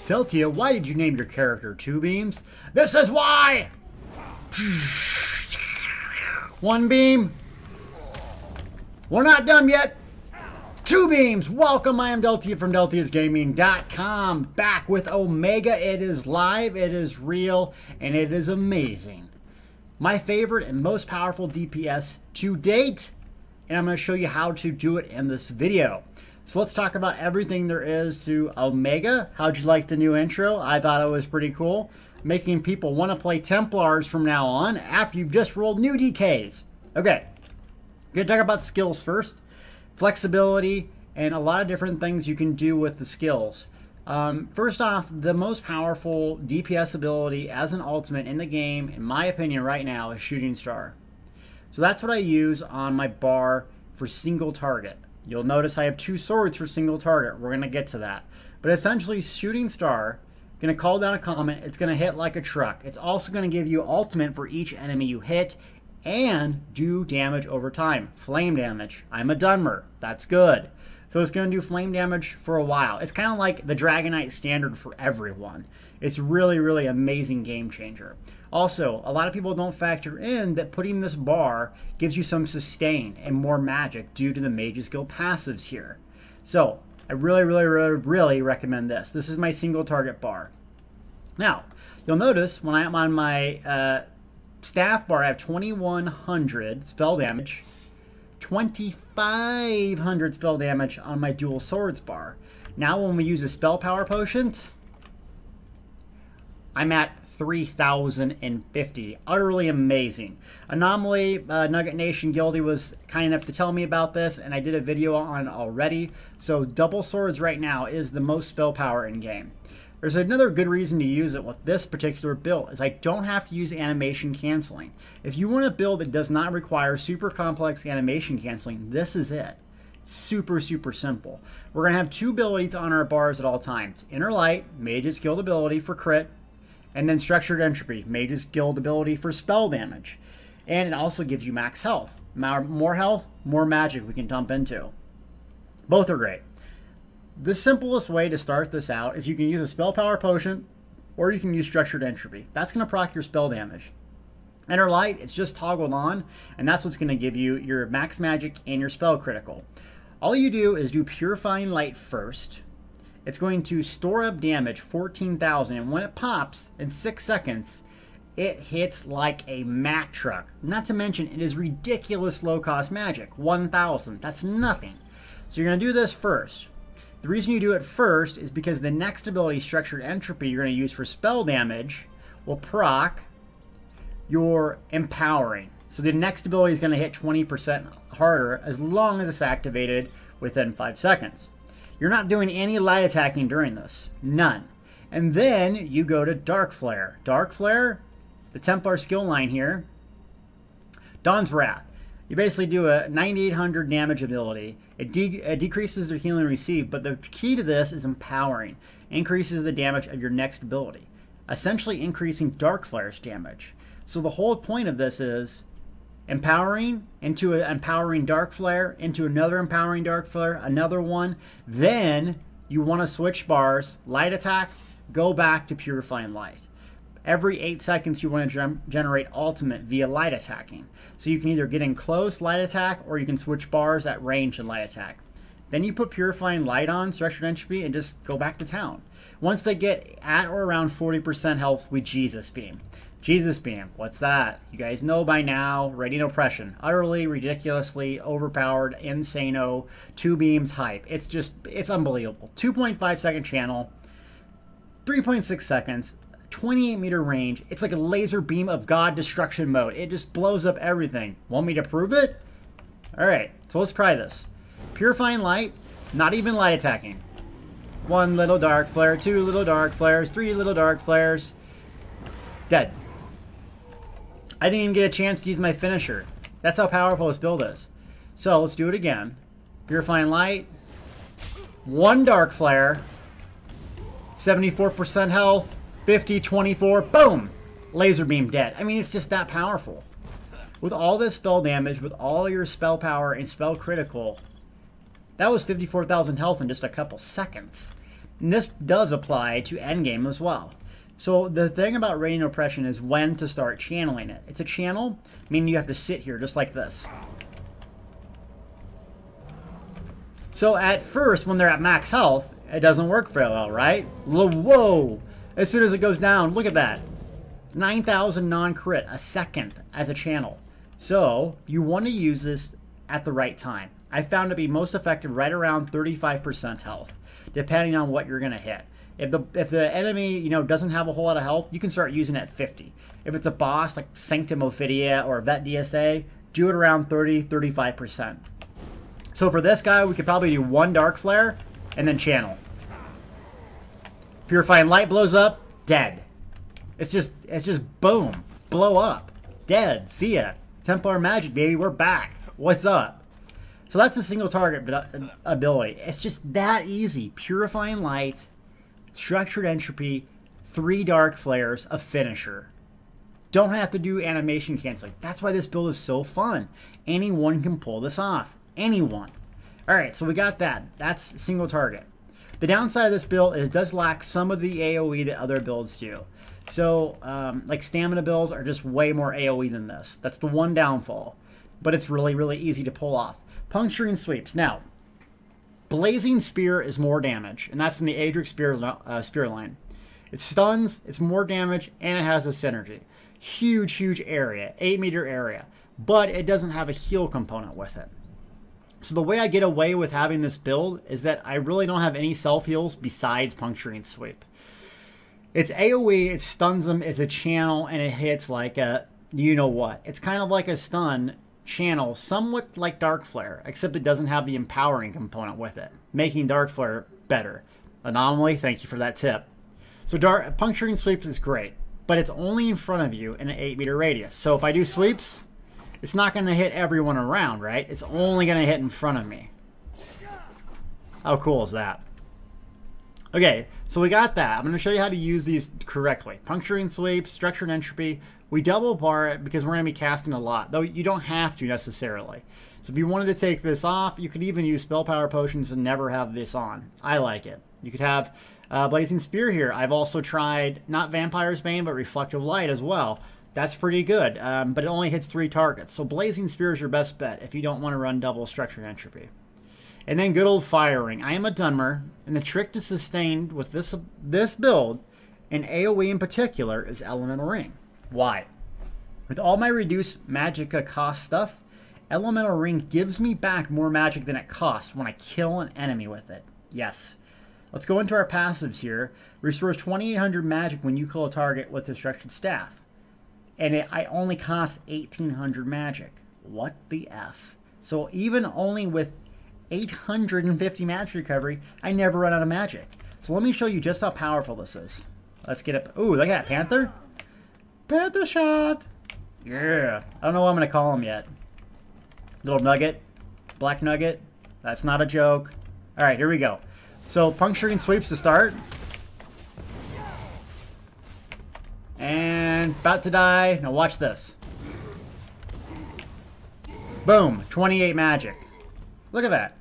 Deltia, why did you name your character Two Beams? This is why! One beam. We're not done yet. Two beams. Welcome, I am Deltia from DeltiasGaming.com. Back with Omega. It is live, it is real, and it is amazing. My favorite and most powerful DPS to date. And I'm going to show you how to do it in this video. So let's talk about everything there is to Omega. How'd you like the new intro? I thought it was pretty cool. Making people want to play Templars from now on after you've just rolled new DKs. Okay, gonna talk about skills first. Flexibility and a lot of different things you can do with the skills. First off, the most powerful DPS ability as an ultimate in the game, in my opinion right now, is Shooting Star. So that's what I use on my bar for single target. You'll notice I have two swords for single target. We're going to get to that. But essentially, Shooting Star, going to call down a comment. It's going to hit like a truck. It's also going to give you ultimate for each enemy you hit and do damage over time. Flame damage. I'm a Dunmer. That's good. So it's going to do flame damage for a while. It's kind of like the Dragonite standard for everyone. It's really, really amazing game changer. Also, a lot of people don't factor in that putting this bar gives you some sustain and more magic due to the Mage's Guild passives here. So, I really recommend this. This is my single target bar. Now, you'll notice when I'm on my staff bar, I have 2100 spell damage, 2500 spell damage on my dual swords bar. Now, when we use a spell power potion, I'm at 3050. Utterly amazing. Anomaly, Nugget Nation Guildie was kind enough to tell me about this, and I did a video on it already. So double swords right now is the most spell power in game. There's another good reason to use it with this particular build, is I don't have to use animation canceling. If you want a build that does not require super complex animation canceling, this is it. Super simple. We're going to have two abilities on our bars at all times. Inner Light, Mage's Guild ability for crit, and then Structured Entropy, Mage's Guild ability for spell damage. And it also gives you max health. More health, more magic we can dump into. Both are great. The simplest way to start this out is you can use a spell power potion, or you can use Structured Entropy. That's going to proc your spell damage. Inner Light, it's just toggled on, and that's what's going to give you your max magic and your spell critical. All you do is do Purifying Light first. It's going to store up damage, 14,000, and when it pops in 6 seconds, it hits like a Mack truck. Not to mention, it is ridiculous low-cost magic, 1,000. That's nothing. So you're going to do this first. The reason you do it first is because the next ability, Structured Entropy, you're going to use for spell damage, will proc your Empowering. So the next ability is going to hit 20% harder as long as it's activated within 5 seconds. You're not doing any light attacking during this. None. And then you go to Dark Flare. Dark Flare, the Templar skill line here. Dawn's Wrath. You basically do a 9800 damage ability. It decreases the healing received, but the key to this is Empowering. Increases the damage of your next ability. Essentially increasing Dark Flare's damage. So the whole point of this is Empowering into an Empowering Dark Flare, into another Empowering Dark Flare, another one. Then you want to switch bars, light attack, go back to Purifying Light. Every 8 seconds you want to generate ultimate via light attacking. So you can either get in close, light attack, or you can switch bars at range and light attack. Then you put Purifying Light on, Structured Entropy, and just go back to town. Once they get at or around 40% health, we Jesus Beam. Jesus Beam, what's that? You guys know by now, Radiant Oppression. Utterly, ridiculously overpowered, insano, two beams hype. It's just, it's unbelievable. 2.5 second channel, 3.6 seconds, 28 meter range. It's like a laser beam of God destruction mode. It just blows up everything. Want me to prove it? Alright, so let's try this. Purifying Light, not even light attacking. One little dark flare, two little dark flares, three little dark flares. Dead. I didn't even get a chance to use my finisher. That's how powerful this build is. So let's do it again. Purifying Light. One Dark Flare. 74% health. 50, 24. Boom! Laser beam dead. I mean, it's just that powerful. With all this spell damage, with all your spell power and spell critical, that was 54,000 health in just a couple seconds. And this does apply to endgame as well. So the thing about Radiant Oppression is when to start channeling it. It's a channel, meaning you have to sit here just like this. So at first, when they're at max health, it doesn't work very well, right? Whoa! As soon as it goes down, look at that. 9,000 non-crit a second as a channel. So you want to use this at the right time. I found it to be most effective right around 35% health, depending on what you're going to hit. If the enemy, you know, doesn't have a whole lot of health, you can start using it at 50. If it's a boss like Sanctum Ophidia or Vet DSA, do it around 30-35%. So for this guy, we could probably do 1 Dark Flare and then channel. Purifying Light blows up, dead. It's just boom, blow up, dead. See ya. Templar magic, baby, we're back. What's up? So that's the single target ability. It's just that easy. Purifying Light, Structured Entropy, 3 Dark Flares, a finisher. Don't have to do animation canceling. That's why this build is so fun. Anyone can pull this off. Anyone. Alright, so we got that. That's single target. The downside of this build is it does lack some of the AoE that other builds do. So, like stamina builds are just way more AoE than this. That's the one downfall. But it's really, really easy to pull off. Puncturing Sweeps. Now, Blazing Spear is more damage, and that's in the Adric spear line. It stuns, it's more damage, and it has a synergy. Huge, huge area, 8-meter area, but it doesn't have a heal component with it. So the way I get away with having this build is that I really don't have any self-heals besides Puncturing Sweep. It's AoE, it stuns them, it's a channel, and it hits like a you-know-what. It's kind of like a stun channel, somewhat like Dark Flare, except it doesn't have the empowering component with it, making Dark Flare better. Anomaly, thank you for that tip. So Puncturing Sweeps is great, but it's only in front of you in an 8-meter radius. So if I do sweeps, it's not going to hit everyone around, right? It's only going to hit in front of me. How cool is that? Okay, so we got that. I'm going to show you how to use these correctly. Puncturing Sweeps, Structured Entropy. We double bar it because we're going to be casting a lot, though you don't have to necessarily. So if you wanted to take this off, you could even use Spell Power Potions and never have this on. I like it. You could have Blazing Spear here. I've also tried, not Vampire's Bane, but Reflective Light as well. That's pretty good, but it only hits 3 targets. So Blazing Spear is your best bet if you don't want to run double Structured Entropy. And then good old Firing. I am a Dunmer, and the trick to sustain with this build, and AoE in particular, is Elemental Ring. Why? With all my reduced Magicka cost stuff, Elemental Ring gives me back more magic than it costs when I kill an enemy with it. Yes. Let's go into our passives here. Restores 2,800 magic when you kill a target with a Structured Staff. And I only cost 1,800 magic. What the F? So even only with 850 magic recovery, I never run out of magic. So let me show you just how powerful this is. Let's get it. Ooh, look at that. Panther? Panther shot! Yeah. I don't know what I'm going to call him yet. Little nugget. Black nugget. That's not a joke. Alright, here we go. So, Puncturing Sweeps to start. And about to die. Now watch this. Boom. 28 magic. Look at that.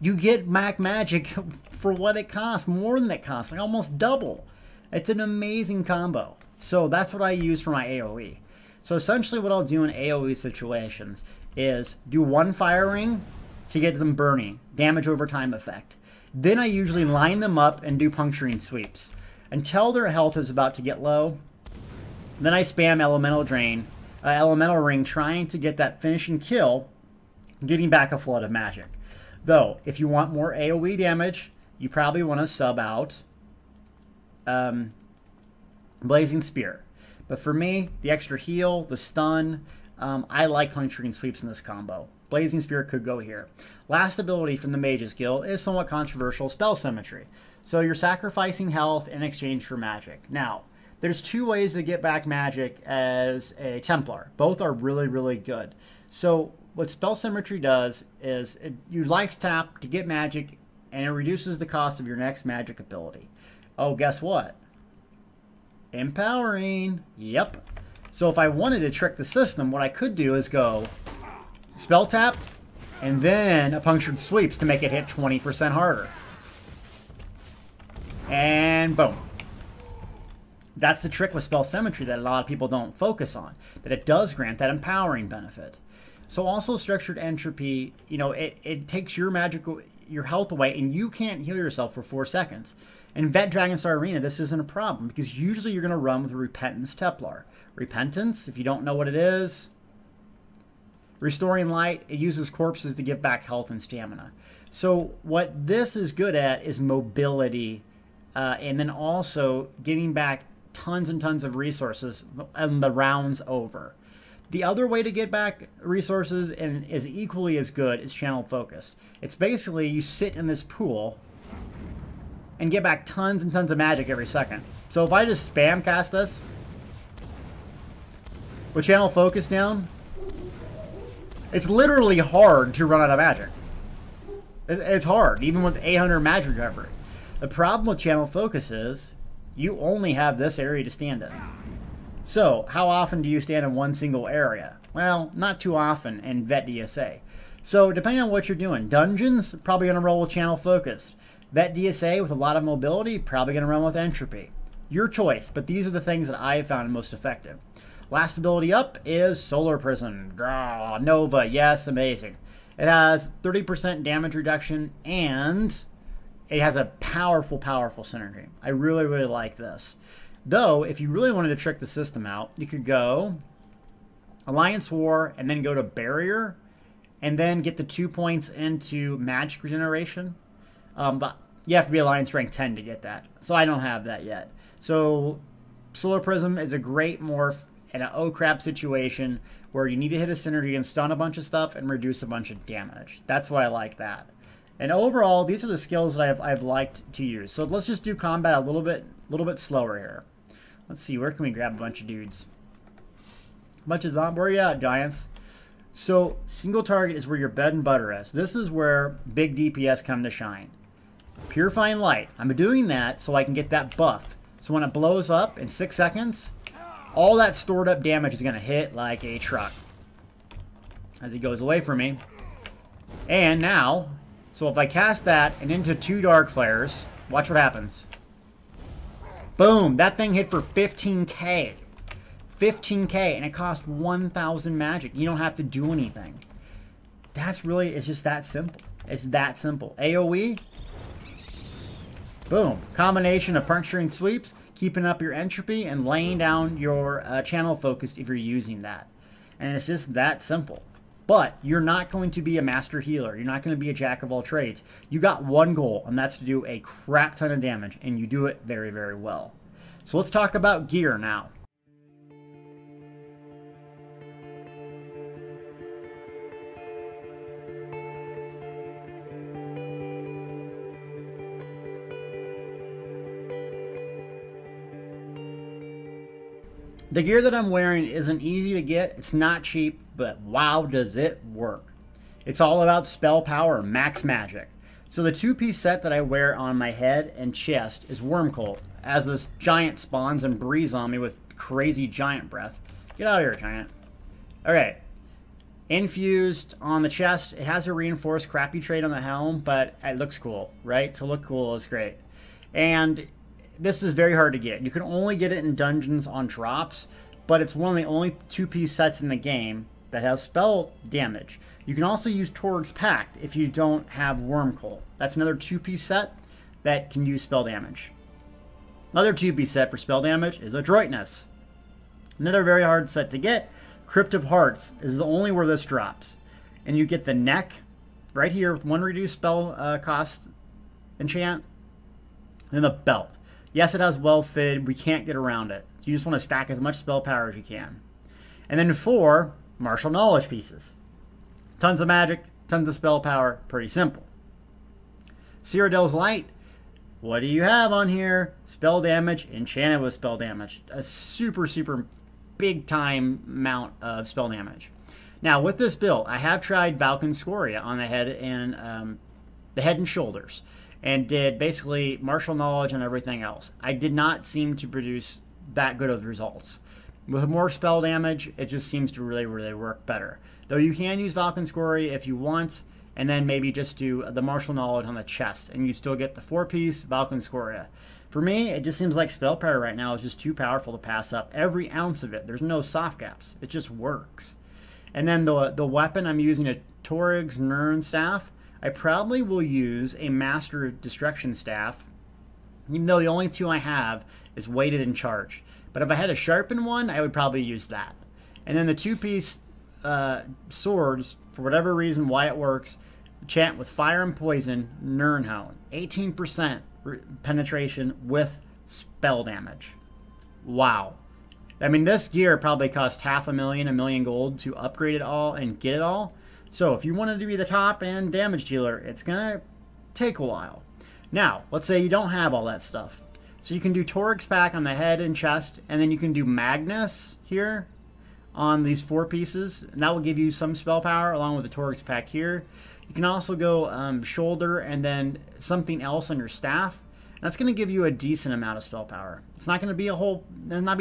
You get magic for what it costs. More than it costs. Like almost double. It's an amazing combo. So that's what I use for my AoE. So essentially what I'll do in AoE situations is do 1 Firing to get them burning. Damage over time effect. Then I usually line them up and do Puncturing Sweeps until their health is about to get low. Then I spam Elemental Ring, trying to get that finishing kill, getting back a flood of magic. Though, if you want more AoE damage, you probably want to sub out Blazing Spear. But for me, the extra heal, the stun, I like Puncturing Sweeps in this combo. Blazing Spear could go here. Last ability from the Mage's Guild is somewhat controversial, Spell Symmetry. So you're sacrificing health in exchange for magic. Now, there's 2 ways to get back magic as a Templar. Both are really, really good. So what Spell Symmetry does is you life tap to get magic, and it reduces the cost of your next magic ability. Oh, guess what? Empowering. Yep. So if I wanted to trick the system, what I could do is go Spell Tap, and then a Punctured Sweeps to make it hit 20% harder. And boom. That's the trick with spell symmetry that a lot of people don't focus on, that it does grant that empowering benefit. So also structured entropy, you know, it takes your health away, and you can't heal yourself for 4 seconds. In Vet Dragonstar Arena, this isn't a problem, because usually you're going to run with a Repentance Templar. Repentance, if you don't know what it is, Restoring Light, it uses corpses to give back health and stamina. So what this is good at is mobility, and then also getting back tons and tons of resources and the round's over. The other way to get back resources and is equally as good is channel focused. It's basically you sit in this pool and get back tons and tons of magic every second. So if I just spam cast this with channel focus down, it's literally hard to run out of magic. It's hard, even with 800 magic recovery. The problem with channel focus is you only have this area to stand in. So, how often do you stand in one single area? Well, not too often in Vet DSA. So, depending on what you're doing, dungeons, probably going to roll with channel focus. Vet DSA with a lot of mobility, probably going to run with entropy. Your choice, but these are the things that I have found most effective. Last ability up is Solar Prism. Nova, yes, amazing. It has 30% damage reduction, and it has a powerful, powerful synergy. I really, really like this. Though, if you really wanted to trick the system out, you could go Alliance War and then go to Barrier and then get the 2 points into magic regeneration. But you have to be Alliance rank 10 to get that. So I don't have that yet. So Solar Prism is a great morph in an oh crap situation where you need to hit a synergy and stun a bunch of stuff and reduce a bunch of damage. That's why I like that. And overall, these are the skills that I've liked to use. So let's just do combat a little bit slower here. Let's see, where can we grab a bunch of dudes? A bunch of zombies. Where are you at, giants? So single target is where your bread and butter is. This is where big DPS come to shine. Purifying Light. I'm doing that so I can get that buff. So when it blows up in 6 seconds, all that stored up damage is going to hit like a truck. As he goes away from me. And now, so if I cast that and into 2 Dark Flares, watch what happens. Boom, that thing hit for 15k. 15k, and it cost 1,000 magic. You don't have to do anything. That's really, it's just that simple. It's that simple. AoE, boom. Combination of puncturing sweeps, keeping up your entropy, and laying down your channel focus if you're using that. And it's just that simple. But you're not going to be a master healer. You're not going to be a jack of all trades. You got one goal, and that's to do a crap ton of damage, and you do it very, very well. So let's talk about gear now. The gear that I'm wearing isn't easy to get. It's not cheap, but wow, does it work. It's all about spell power, max magic. So the 2-piece set that I wear on my head and chest is Wormcolt, as this giant spawns and breathes on me with crazy giant breath. Get out of here, giant. Okay. Infused on the chest. It has a reinforced crappy trait on the helm, but it looks cool, right? To look cool is great. And this is very hard to get. You can only get it in dungeons on drops, but it's one of the only 2-piece sets in the game that has spell damage. You can also use Torg's Pact if you don't have Wormcolt. That's another 2-piece set that can use spell damage. Another 2-piece set for spell damage is Adroitness. Another very hard set to get. Crypt of Hearts is the only where this drops. And you get the neck right here with 1 reduced spell cost enchant. And then the belt. Yes, it has well fitted. We can't get around it. You just want to stack as much spell power as you can. And then 4 martial knowledge pieces. Tons of magic, tons of spell power. Pretty simple. Cyrodiil's Light. What do you have on here? Spell damage, enchanted with spell damage. A super, super big time amount of spell damage. Now, with this build, I have tried Valken Scoria on the head and shoulders, and did basically martial knowledge and everything else. I did not seem to produce that good of results. With more spell damage, it just seems to really, really work better. Though you can use Valken Scoria if you want. and then maybe just do the martial knowledge on the chest, and you still get the 4-piece Valkyrie Scoria. For me, it just seems like spell power right now is just too powerful to pass up every ounce of it. There's no soft gaps. It just works. And then the weapon, I'm using a Torig's Nern staff. I probably will use a Master Destruction staff, even though the only two I have is weighted and charged. But if I had a sharpened one, I would probably use that. And then the 2-piece swords, for whatever reason, why it works, chant with fire and poison, Nernhound. 18% penetration with spell damage. Wow. I mean, this gear probably cost $500,000, $1 million gold to upgrade it all and get it all. So if you wanted to be the top end damage dealer, it's going to take a while. Now, let's say you don't have all that stuff. So you can do Torig's pack on the head and chest, and then you can do Magnus here on these 4 pieces, and that will give you some spell power along with the Torig's pack here. You can also go shoulder and then something else on your staff. That's going to give you a decent amount of spell power. It's not going to be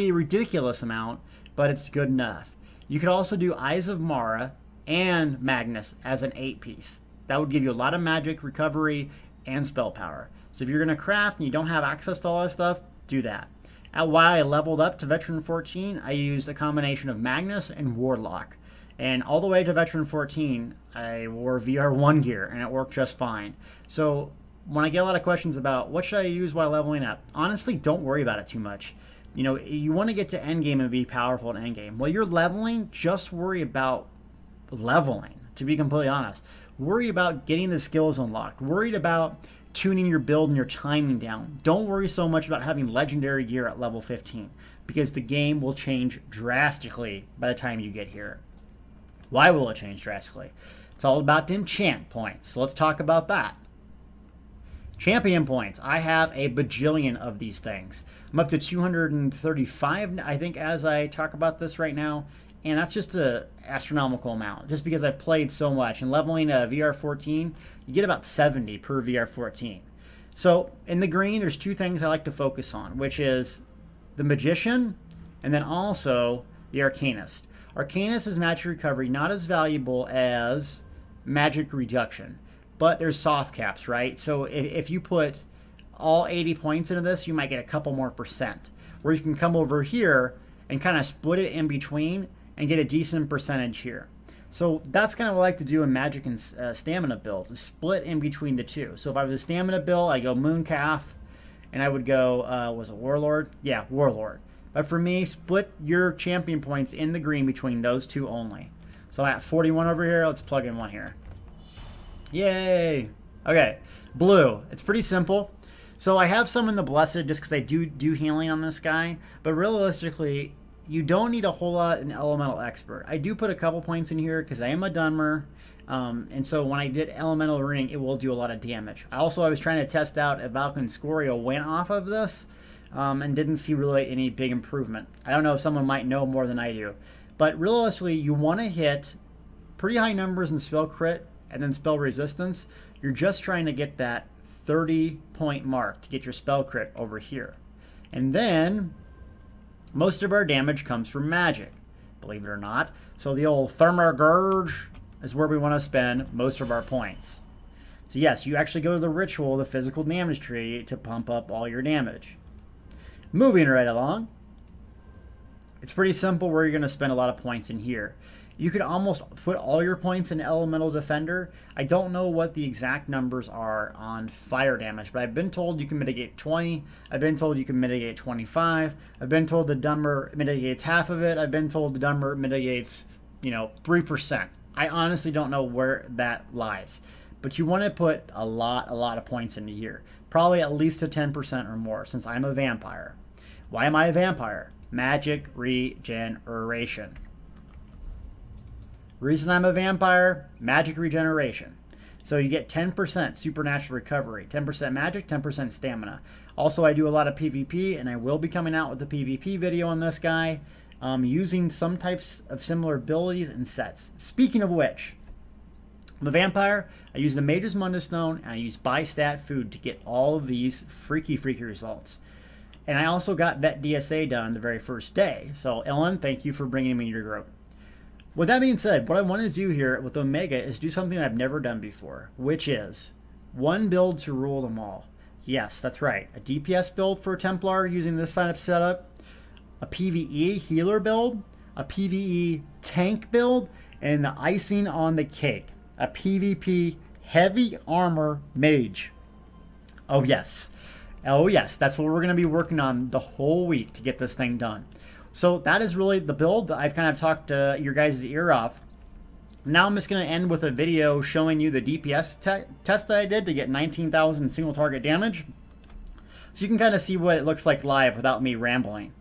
a ridiculous amount, but it's good enough. You could also do Eyes of Mara and Magnus as an 8-piece. That would give you a lot of magic, recovery, and spell power. So if you're going to craft and you don't have access to all that stuff, do that. While I leveled up to Veteran 14, I used a combination of Magnus and Warlock. And all the way to Veteran 14, I wore VR1 gear, and it worked just fine. So when I get a lot of questions about what should I use while leveling up, honestly, don't worry about it too much. You know, you want to get to endgame and be powerful in endgame. While you're leveling, just worry about leveling, to be completely honest. Worry about getting the skills unlocked. Worried about tuning your build and your timing down. Don't worry so much about having legendary gear at level 15, because the game will change drastically by the time you get here. Why will it change drastically? It's all about the enchant points. So let's talk about that. Champion points. I have a bajillion of these things. I'm up to 235, I think, as I talk about this right now. And that's just an astronomical amount, just because I've played so much. And leveling a VR14, you get about 70 per VR14. So in the green, there's 2 things I like to focus on, which is the Magician and then also the Arcanist. Arcanist is magic recovery, not as valuable as magic reduction, but there's soft caps, right? So if you put all 80 points into this, you might get a couple more %. Where you can come over here and kind of split it in between and get a decent percentage here. So that's kind of what I like to do in magic and stamina builds, is split in between the two. So if I was a stamina build, I'd go Mooncalf, and I would go, was it Warlord? Yeah, Warlord. But for me, split your champion points in the green between those 2 only. So I'm at 41 over here. Let's plug in 1 here. Yay! Okay, blue. It's pretty simple. So I have some in the Blessed just because I do healing on this guy. But realistically, you don't need a whole lot in Elemental Expert. I do put a couple points in here because I am a Dunmer. And so when I did Elemental Ring, it will do a lot of damage. I was trying to test out if Valkyrie Scoria went off of this. And didn't see really any big improvement. I don't know if someone might know more than I do. But realistically, you want to hit pretty high numbers in spell crit and then spell resistance. You're just trying to get that 30-point mark to get your spell crit over here. And then most of our damage comes from magic, believe it or not. So the old Thermagurge is where we want to spend most of our points. So yes, you actually go to the ritual, the physical damage tree, to pump up all your damage. Moving right along, it's pretty simple where you're going to spend a lot of points in here. You could almost put all your points in Elemental Defender. I don't know what the exact numbers are on fire damage, but I've been told you can mitigate 20. I've been told you can mitigate 25. I've been told the Dunmer mitigates half of it. I've been told the Dunmer mitigates, 3%. I honestly don't know where that lies. But you want to put a lot of points into here. Probably at least a 10% or more, since I'm a vampire. Why am I a vampire? Magic regeneration. Reason I'm a vampire, magic regeneration. So you get 10% supernatural recovery, 10% magic, 10% stamina. Also, I do a lot of PvP, and I will be coming out with the PvP video on this guy, using some types of similar abilities and sets. Speaking of which, I'm a vampire. I use the Mage's Mundus Stone, and I use Bi-Stat Food to get all of these freaky results. And I also got Vet DSA done the very first day. So, Ellen, thank you for bringing me your group. With that being said, what I want to do here with Omega is do something I've never done before, which is one build to rule them all. Yes, that's right. A DPS build for a Templar using this sign-up setup, a PvE healer build, a PvE tank build, and the icing on the cake, a PvP heavy armor mage. Oh yes. Oh yes, that's what we're going to be working on the whole week to get this thing done. So that is really the build that I've kind of talked your guys' ear off. Now I'm just going to end with a video showing you the DPS test that I did to get 19,000 single target damage. So you can kind of see what it looks like live without me rambling.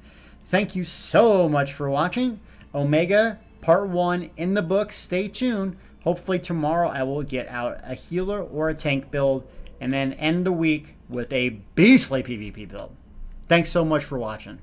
Thank you so much for watching. Omega Part 1 in the books. Stay tuned. Hopefully tomorrow I will get out a healer or a tank build and then end the week with a beastly PvP build. Thanks so much for watching.